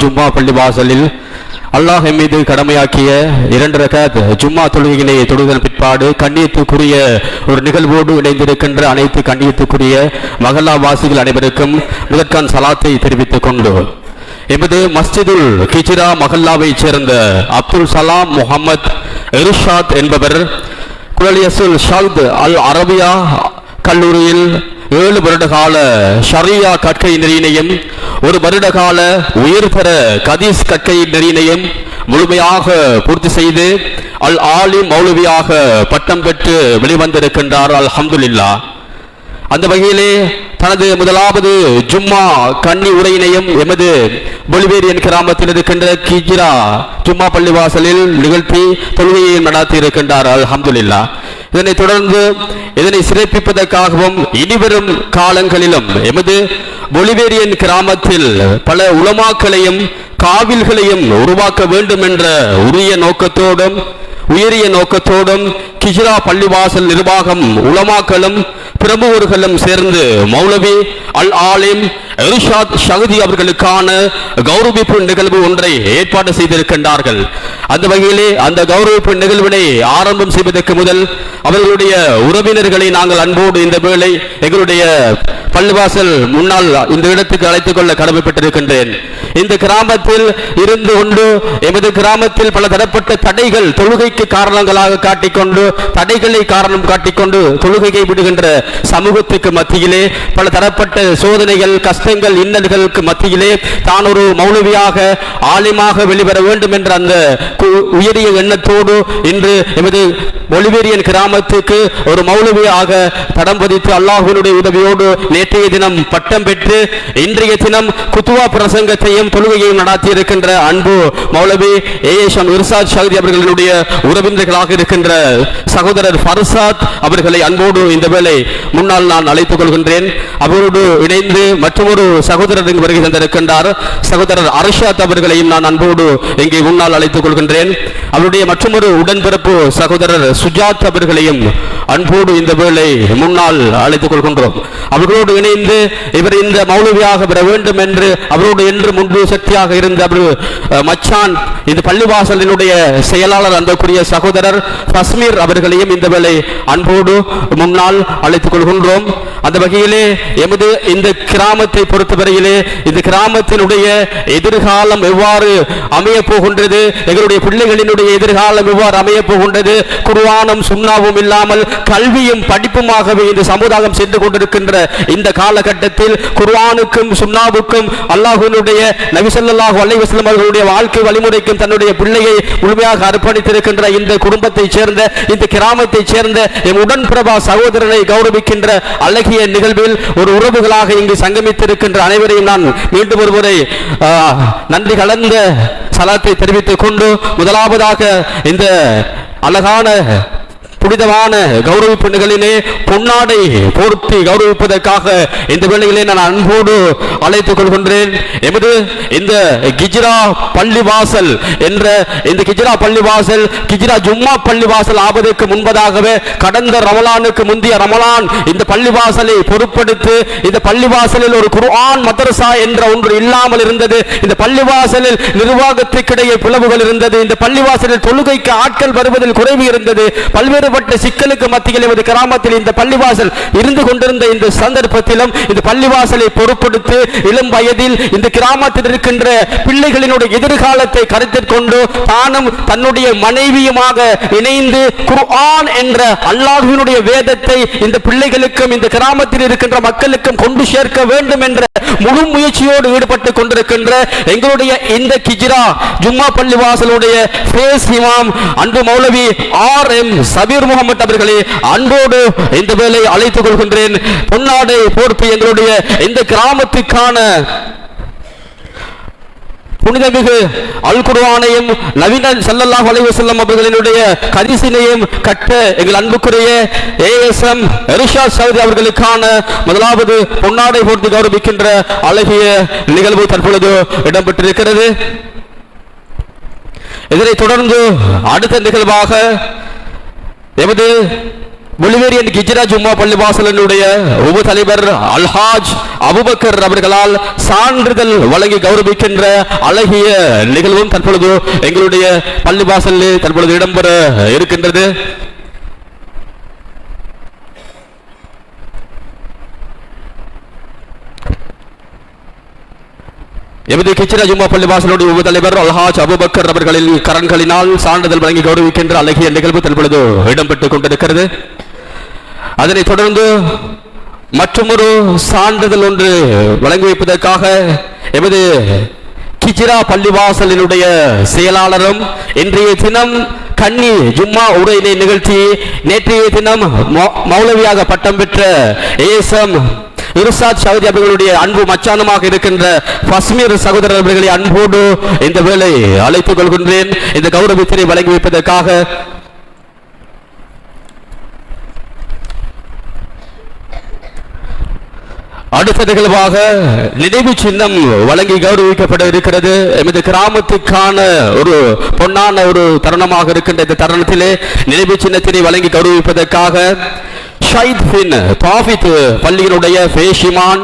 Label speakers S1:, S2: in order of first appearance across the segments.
S1: ஜும்மா பள்ளிவாசலில் அல்லாஹ் மீது கடமையாக்கிய 2 ரக்காத் ஜும்மா தொழுகையினை தொழுதல் பிற்பாடு கண்ணியத்துக்குரிய ஒரு நிகழ்வோடு இணைந்திருக்கின்ற அனைத்து கண்ணியத்துக்குரிய மஹல்லா வாசிகள் அனைவருக்கும் முதற்கான் சலாத்தை தெரிவித்துக் கொண்டு எமது மஸ்ஜிதுல் கிஜ்ரா மஹல்லாவை சேர்ந்த அப்துல் சலாம் முகமது இர்ஷாத் என்பவர் குலலியசுல் ஷாத் அல் அரபியா கல்லூரியில் 7 வருட கால ஷரியா கற்கை நெறியினையும் 1 வருட கால உயர்தர கதீஸ் கற்கை நெறியினையும் முழுமையாக பூர்த்தி செய்து அல் ஆலிம் மௌலவியாக பட்டம் பெற்று வெளிவந்திருக்கின்றார். அல்ஹம்துலில்லாஹ். அந்த வகையிலே தனது முதலாவது ஜும்மா கன்னி உரையினையும் எமது பொலிவேரியன் கிராமத்தில் இருக்கின்ற கிஜ்ரா ஜும்மா பள்ளிவாசலில் நிகழ்த்தி தொழுகையை நடத்தி இருக்கின்றார். அல்ஹம்துலில்லாஹ். இதனைத் தொடர்ந்து இதனை சிறப்பிப்பதற்காகவும் இனிவரும் காலங்களிலும் எமது பொலிவேரியன் கிராமத்தில் பல உலமாக்களையும் காவில்களையும் உருவாக்க வேண்டும் என்ற உயரிய நோக்கத்தோடும் கிஜ்ரா பள்ளிவாசல் நிர்வாகம் உலமாக்களும் பிரமுகர்களும் சேர்ந்து மௌலவி அல் ஆலிம் இர்ஷாத் ஷஹதி அவர்களுக்கான கௌரவிப்பு நிகழ்வு ஒன்றை ஏற்பாடு செய்திருக்கின்றார்கள். அந்த வகையிலே அந்த கௌரவிப்பு நிகழ்வினை ஆரம்பம் செய்வதற்கு முதல் அவர்களுடைய உறவினர்களை நாங்கள் அன்போடு இந்த வேளை எங்களுடைய பள்ளிவாசல் முன்னால் இந்த இடத்துக்கு அழைத்துக் கொள்ள கடமைப்பட்டிருக்கின்றேன். இந்த கிராமத்தில் இருந்து கொண்டு எமது கிராமத்தில் பல தரப்பட்ட தடைகள் தொழுகைக்கு காரணங்களாக காட்டிக்கொண்டு தடைகளை காரணம் காட்டிக்கொண்டு தொழுகையை விடுகின்ற சமூகத்துக்கு மத்தியிலே பல தரப்பட்ட சோதனைகள் கஷ்டங்கள் இன்னல்களுக்கு மத்தியிலே தான் ஒரு மௌலவியாக ஆலிமாக வெளிவர வேண்டும் என்ற அந்த உயரிய எண்ணத்தோடு இன்று எமது பொலிவேரியன் கிராமத்துக்கு ஒரு மௌலவியாக தடம் பதித்து அல்லாஹ்வினுடைய உதவியோடு நேற்றைய தினம் பட்டம் பெற்று இன்றைய தினம் குத்துவா பிரசங்கத்தையும் தொழுகையையும் நடத்தி இருக்கின்ற அன்பு மௌலவி ஏஎம் இர்ஷாத் ஷஹதி அவர்களுடைய உறவினர்களாக இருக்கின்ற சகோதரர் ஃபர்சாத் அவர்களை அன்போடு இந்த வேளை முன்னால் நான் அழைத்துக் கொள்கின்றேன். அவரோடு இணைந்து மற்றொரு சகோதரர் வருகை தந்திருக்கின்றார். சகோதரர் அர்ஷாத் அவர்களையும் நான் அன்போடு இங்கே முன்னால் அழைத்துக் கொள்கின்றேன். அவருடைய மற்றொரு உடன்பிறப்பு சகோதரர் சுஜாத் அவர்களையும் அன்போடு இந்த வேளை முன்னால் அழைத்துக் கொள்கின்றோம். அவர்களோடு இணைந்து இவர் இந்த மௌலவியாக பெற வேண்டும் என்று அவரோடு என்று முன்பு சக்தியாக இருந்த மச்சான் இந்த பள்ளிவாசலினுடைய செயலாளர் அன்புக்குரிய சகோதரர் தஸ்மீர் அவர்களையும் இந்த வேளை அன்போடு முன்னால் அழைத்துக் கொள்கின்றோம். அந்த வகையிலே எமது இந்த கிராமத்தை பொறுத்தவரையிலே இந்த கிராமத்தினுடைய எதிர்காலம் எவ்வாறு அமைய போகின்றது, எங்களுடைய பிள்ளைகளினுடைய எதிர்காலம் எவ்வாறு அமைய போகின்றது, குர்ஆனும் சுன்னாவும் இல்லாமல் கல்வியும் படிப்புமாகவே இந்த சமுதாயம் சென்று கொண்டிருக்கின்ற இந்த காலகட்டத்தில் குர்ஆனுக்கும் சுன்னாவுக்கும் அல்லாஹ்வினுடைய நபி ஸல்லல்லாஹு அலைஹி வஸல்லம் அவர்களுடைய வாழ்க்கை வழிமுறைக்கும் தன்னுடைய பிள்ளையை முழுமையாக அர்ப்பணித்திருக்கின்ற இந்த குடும்பத்தைச் சேர்ந்த இந்த கிராமத்தைச் சேர்ந்த எம் உடன்பிரபா சகோதரனை கௌரவிக்கின்ற அழகிய நிகழ்வில் ஒரு உறவுகளாக இங்கு சங்கமித்திருக்கின்ற அனைவரையும் நான் மீண்டும் ஒருமுறை நன்றி கலந்த சலாத்தை தெரிவித்துக் கொண்டு முதலாவதாக இந்த அழகான புனிதமான கௌரவிப்பு நிகழ்விலே பொன்னாடை போர்த்தி கௌரவிப்பதற்காக இந்த வேளையிலே நான் அன்போடு அழைத்துக் கொள்கின்றேன். எமது இந்த கிஜ்ரா பள்ளிவாசல் என்ற இந்த கிஜ்ரா பள்ளிவாசல் கிஜ்ரா ஜும்மா பள்ளிவாசல் ஆவதற்கு முன்பதாகவே கடந்த ரமலானுக்கு முந்தைய ரமலான் இந்த பள்ளிவாசலை பொறுப்படுத்தி இந்த பள்ளிவாசலில் ஒரு குர்ஆன் மதரசா என்ற ஒன்று இல்லாமல் இருந்தது. இந்த பள்ளிவாசலில் நிர்வாகத்திற்கிடையே பிளவுகள் இருந்தது. இந்த பள்ளிவாசலில் தொழுகைக்கு ஆட்கள் வருவதில் குறைவு இருந்தது. பல்வேறு சிக்கலுக்கு மத்தியில் எமது கிராமத்தில் இந்த பள்ளிவாசல் இருந்து கொண்டிருந்த இந்த சந்தர்ப்பத்திலும் இந்த பள்ளிவாசலை பொறுப்படுத்தி இளம் வயதில் இந்த கிராமத்தில் இருக்கின்ற பிள்ளைகளினுடைய எதிர்காலத்தை கருத்தில் கொண்டு தானும் தன்னுடைய மனைவியுமாக இணைந்து குர்ஆன் என்ற அல்லாஹ்வினுடைய வேதத்தை இந்த பிள்ளைகளுக்கும் இந்த கிராமத்தில் இருக்கின்ற மக்களுக்கும் கொண்டு சேர்க்க வேண்டும் என்ற முழு முயற்சியோடு ஈடுபட்டுக் கொண்டிருக்கின்ற எங்களுடைய இந்த கிஜ்ரா ஜும்மா பள்ளிவாசலுடைய ஃபேஸ் இமாம் அன்பு மௌலவி RM சபீர் முகமது அவர்களை அன்போடு இந்த வேளை அழைத்துக் கொள்கின்றேன். பொன்னாடை போர்த்தி எங்களுடைய இந்த கிராமத்துக்கான புனிதமிகு அல் குர்ஆனையும் நபிகள் ஸல்லல்லாஹு அலைஹி வஸல்லம் அவர்களினுடைய ஹதீஸினையும் கற்ற எங்கள் அன்புக்குரிய ஏஎஸ்எம் இர்ஷாத் ஷஹதி அவர்களுக்கான முதலாவது பொன்னாடை போர்த்தி கௌரவிக்கின்ற அழகிய நிகழ்வு தற்பொழுது இடம்பெற்றிருக்கிறது. இதனைத் தொடர்ந்து அடுத்த நிகழ்வாக எமது பொலிவேரியன் கிஜ்ரா ஜும்மா பள்ளிவாசலினுடைய உப தலைவர் அல்ஹாஜ் அபுபக்கர் அவர்களால் சான்றிதழ் வழங்கி கௌரவிக்கின்ற அழகிய நிகழ்வும் தற்பொழுது எங்களுடைய பள்ளிவாசலில் தற்பொழுது இடம்பெற இருக்கின்றது. எமது கிச்சிரா ஜும்மா பள்ளிவாசலுடைய உப தலைவர் அல்ஹாஜ் அபுபக்கர் அவர்களின் கரன்களினால் சான்றிதழ் வழங்கி கௌரவிக்கின்ற அழகிய நிகழ்வு தற்பொழுது இடம்பெற்றுக் கொண்டிருக்கிறது. அதனைத் தொடர்ந்து மற்றொரு சான்றிதழ் ஒன்று வழங்கி வைப்பதற்காக எமது கிஜிரா பள்ளிவாசலினுடைய செயலாளரும் இன்றைய தினம் கன்னி ஜும்மா உரையினை நிகழ்த்தி நேற்றைய தினம் மௌலவியாக பட்டம் பெற்ற ஏஎஸ்எம் இர்ஷாத் ஷகதி அவர்களுடைய அன்பு மச்சானமாக இருக்கின்ற பஸ்மீர் சகோதரர் அவர்களை அன்போடு இந்த வேளை அழைத்துக் கொள்கின்றேன். இந்த கௌரவத்தினை வழங்கி வைப்பதற்காக அடுத்த நிகழ்வாக நினைவு சின்னம் வழங்கி கௌரவிக்கப்பட இருக்கிறது. எமது கிராமத்துக்கான ஒரு பொன்னான ஒரு தருணமாக இருக்கின்ற இந்த தருணத்திலே நினைவு சின்னத்தினை வழங்கி கௌரவிப்பதற்காக ஷைத் பின் தாபித் பள்ளியினுடைய ஃபேஷிமான்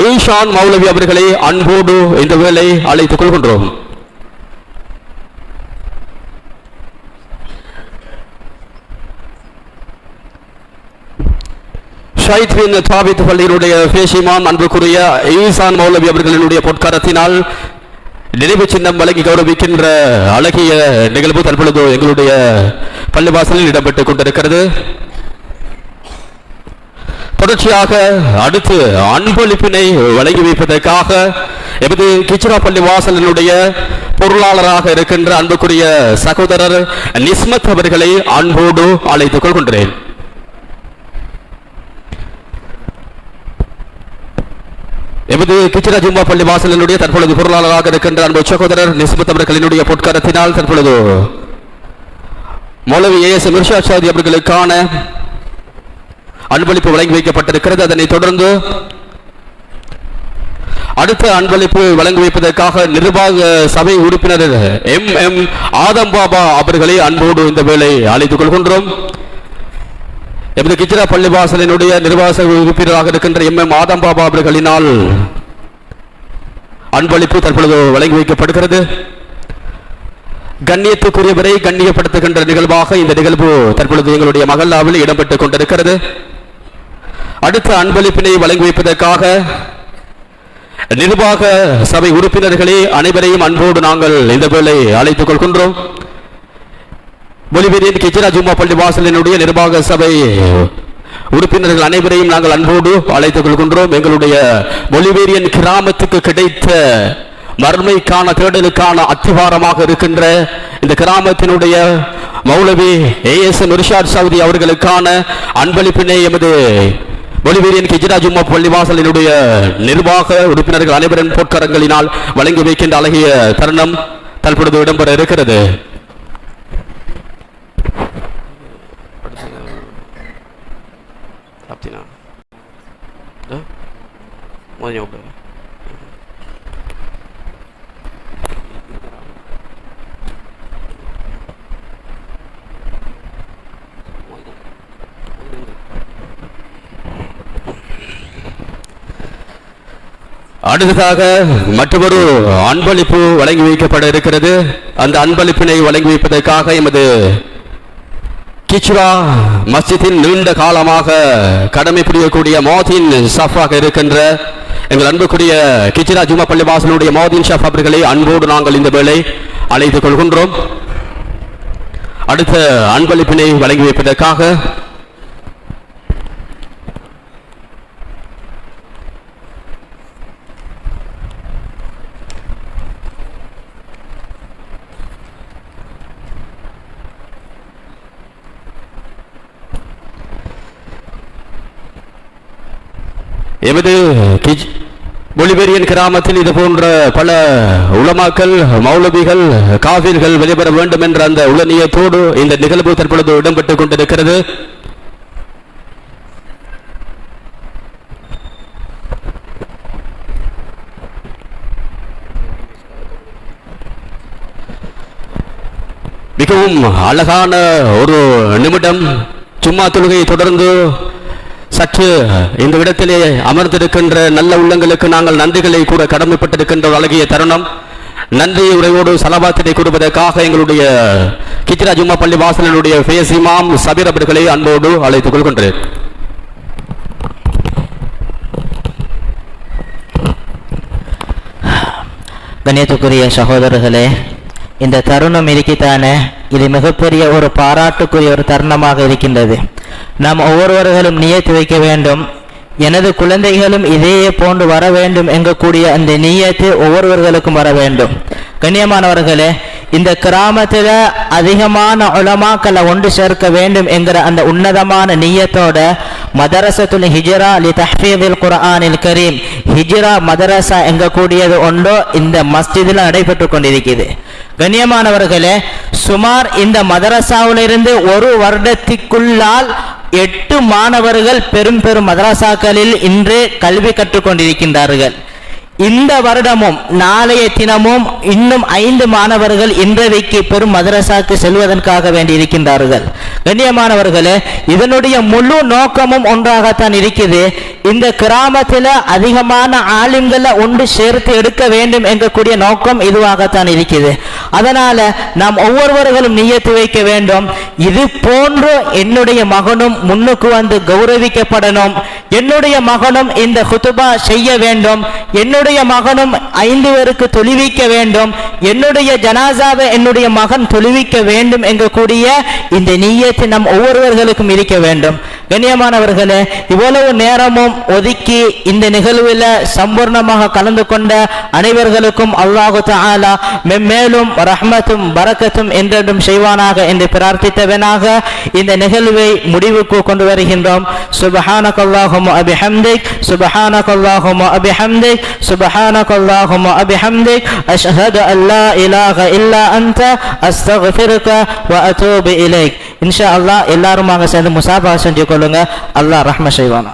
S1: ஈஷான் மௌலவி அவர்களை அன்போடு இந்த வேளை அழைத்துக் கொள்கின்றோம். ஷைத் பின் தாபித் பள்ளியினுடைய ஃபேஷிமான் அன்புக்குரிய ஈசான் மௌலவி அவர்களினுடைய பொற்காரத்தினால் நினைவு சின்னம் வழங்கி கௌரவிக்கின்ற அழகிய நிகழ்வு தற்பொழுது எங்களுடைய பள்ளிவாசலில் இடம்பெற்றுக் கொண்டிருக்கிறது. தொடர்ச்சியாக அடுத்து அன்பளிப்பினை வழங்கி வைப்பதற்காக எமது கிச்சிரா பள்ளிவாசலினுடைய பொருளாளராக இருக்கின்ற அன்புக்குரிய சகோதரர் நிஸ்மத் அவர்களை அன்போடு அழைத்துக் கொள்கின்றேன். எமது கிச்சிரா ஜும்மா பள்ளி வாசலினுடைய தற்பொழுது பொருளாளராக இருக்கின்ற அன்பு சகோதரர் நிஸ்மத் அவர்களினுடைய பொற்காரத்தினால் தற்பொழுது மௌலவி ஏஎஸ்எம் இர்ஷாத் ஷகதி அவர்களுக்கான அன்பளிப்பு வழங்கி வைக்கப்பட்டிருக்கிறது. அதனைத் தொடர்ந்து அடுத்த அன்பளிப்பு வழங்கி வைப்பதற்காக நிர்வாக சபை உறுப்பினர் எம் ஆதம் பாபா அவர்களை அன்போடு இந்த வேளை அழைத்துக் கொள்கின்றோம். எமது கிச்சிரா பள்ளிவாசலினுடைய நிர்வாக உறுப்பினராக இருக்கின்ற எம் ஆதம் பாபா அவர்களினால் அன்பளிப்பு தற்பொழுது வழங்கி வைக்கப்படுகிறது. கண்ணியத்துக்குரியவரை கண்ணியப்படுத்துகின்ற நிகழ்வாக இந்த நிகழ்வு தற்பொழுது எங்களுடைய மகல்லாவில் இடம்பெற்றுக் கொண்டிருக்கிறது. அடுத்த அன்பளிப்பினை வழங்கி வைப்பதற்காக நிர்வாக சபை உறுப்பினர்களே அனைவரையும் அன்போடு நாங்கள் இந்த வேளை அழைத்துக் கொள்கின்றோம். பொலிவேரியன் கிச்சிரா ஜும்மா பள்ளி வாசலினுடைய நிர்வாக சபை உறுப்பினர்கள் அனைவரையும் நாங்கள் அன்போடு அழைத்துக் கொள்கின்றோம். எங்களுடைய பொலிவேரியன் கிராமத்துக்கு கிடைத்த மர்மைக்கான தேடலுக்கான அத்திவாரமாக இருக்கின்ற இந்த கிராமத்தினுடைய மௌலவி ஏஎஸ்எம் இர்ஷாத் ஷகதி அவர்களுக்கான அன்பளிப்பினை எமது பொலிவேரியன் கிச்சிரா ஜும்மா பள்ளிவாசலினுடைய நிர்வாக உறுப்பினர்கள் அனைவரின் பொற்கரங்களினால் வழங்கி வைக்கின்ற அழகிய தருணம் தற்பொழுது இடம்பெற இருக்கிறது. அடுத்ததாக மற்றொரு அன்பளிப்பு வழங்கி வைக்கப்பட இருக்கிறது. அந்த அன்பளிப்பினை வழங்கி வைப்பதற்காக எமது கிச்ரா மஸ்ஜிதின் நீண்ட காலமாக கடமை புரியக்கூடிய மோதின் ஷாஃபாக இருக்கின்ற எங்கள் அன்புக்குரிய கிச்சிரா ஜும்மா பள்ளி வாசலுடைய மோதின் ஷாஃப் அவர்களை அன்போடு நாங்கள் இந்த வேளை அழைத்துக் கொள்கின்றோம். அடுத்த அன்பளிப்பினை வழங்கி வைப்பதற்காக எமது பொலிவேரியன் கிராமத்தில் இது போன்ற பல உலமாக்கள் மௌலவிகள் காஃபிர்கள் வெளிவர வேண்டும் என்ற அந்த உளநியத்தோடு இந்த நிகழ்வு தற்பொழுது இடம்பெற்றுக் கொண்டிருக்கிறது. மிகவும் அழகான ஒரு நிமிடம் ஜும்மா தொழுகையை தொடர்ந்து சற்று இந்த இடத்திலே அமர்ந்திருக்கின்ற நல்ல உள்ளங்களுக்கு நாங்கள் நன்றிகளை கூட கடமைப்பட்டிருக்கின்ற ஒரு அழகிய தருணம். நன்றி உரையோடு சலபாத்தினை கூறுவதற்காக எங்களுடைய கிச்சிரா ஜும்மா பள்ளி வாசலினுடைய ஃபேஸ் இமாம் சபீர் அவர்களை அன்போடு அழைத்துக் கொள்கின்றேன்.
S2: கண்ணியத்துக்குரிய சகோதரர்களே, இந்த தருணம் இருக்கித்தானே, இது மிகப்பெரிய ஒரு பாராட்டுக்குரிய ஒரு தருணமாக இருக்கின்றது. நாம் ஒவ்வொருவர்களும் நியத்து வைக்க வேண்டும், எனது குழந்தைகளும் இதையே போன்று வர வேண்டும் என்கக்கூடிய அந்த நியத்து ஒவ்வொருவர்களுக்கும் வர வேண்டும். கண்ணியமானவர்களே, இந்த கிராமத்தில் அதிகமான உலமாக்களை ஒன்று சேர்க்க வேண்டும் என்கிற அந்த உன்னதமான நியத்தோட மதரசத்துல் ஹிஜ்ரா லி தஹ்ஃபீதில் குர்ஆனில் கரீம் ஹிஜ்ரா மதரசா என்கக்கூடியது ஒன்றோ இந்த மஸ்ஜிதில் நடைபெற்று கொண்டிருக்கிறது. கண்ணியமானவர்களே, சுமார் இந்த மதரசாவிலிருந்து ஒரு வருடத்திற்குள்ளால் 8 மாணவர்கள் பெரும் பெரும் மதரசாக்களில் இன்று கல்வி கற்றுக்கொண்டிருக்கின்றார்கள். இந்த வருடமும் நாளைய தினமும் இன்னும் 5 மாணவர்கள் இன்றைக்கு பெரும் மதரசாக்கு செல்வதற்காக வேண்டி இருக்கின்றார்கள். கண்ணியமானவர்களே, இதனுடைய முழு நோக்கமும் ஒன்றாகத்தான் இருக்குது. இந்த கிராமத்தில் அதிகமான ஆலிம்களை ஒன்று சேர்த்து எடுக்க வேண்டும் என்கக்கூடிய நோக்கம் இதுவாகத்தான் இருக்குது. அதனால நாம் ஒவ்வொருவர்களும் நியத்து வைக்க வேண்டும், இது போன்று என்னுடைய மகனும் முன்னுக்கு வந்து கௌரவிக்கப்படணும், என்னுடைய மகனும் இந்த குதுபா செய்ய வேண்டும், என்னுடைய மகனும் 5 பேருக்கு தொழுவிக்க வேண்டும், என்னுடைய ஜனாசாவை என்னுடைய மகன் தொழுவிக்க வேண்டும் என்கக்கூடிய இந்த நியத்து நம் ஒவ்வொருவர்களுக்கும் இருக்க வேண்டும். கண்ணியமானவர்களே, இவ்வளவு நேரமும் ஒதுக்கி இந்த நிகழ்வில் சம்பூர்ணமாக கலந்து கொண்ட அனைவர்களுக்கும் அல்லாஹு தஆலா மென்மேலும் ரஹ்மத்தும் பரக்கத்தும் என்றென்றும் செய்வானாக என்று பிரார்த்தித்தவனாக இந்த நிகழ்வை முடிவுக்கு கொண்டு வருகின்றோம். சுப்ஹானக்கல்லாஹும்ம அபிஹம்திக், சுப்ஹானக்கல்லாஹும்ம அபிஹம்திக், சுப்ஹானக்கல்லாஹும்ம அபிஹம்திக், அஷ்ஹது அன் லா இலாஹ இல்லா அன்த அஸ்தக்ஃபிருக வ அதூபு இலைக். இன்ஷா அல்லாஹ் எல்லாருமாக சேர்ந்து முசாபா செஞ்சு கொள்ளுங்க. அல்லாஹ் ரஹ்மத் செய்வானா.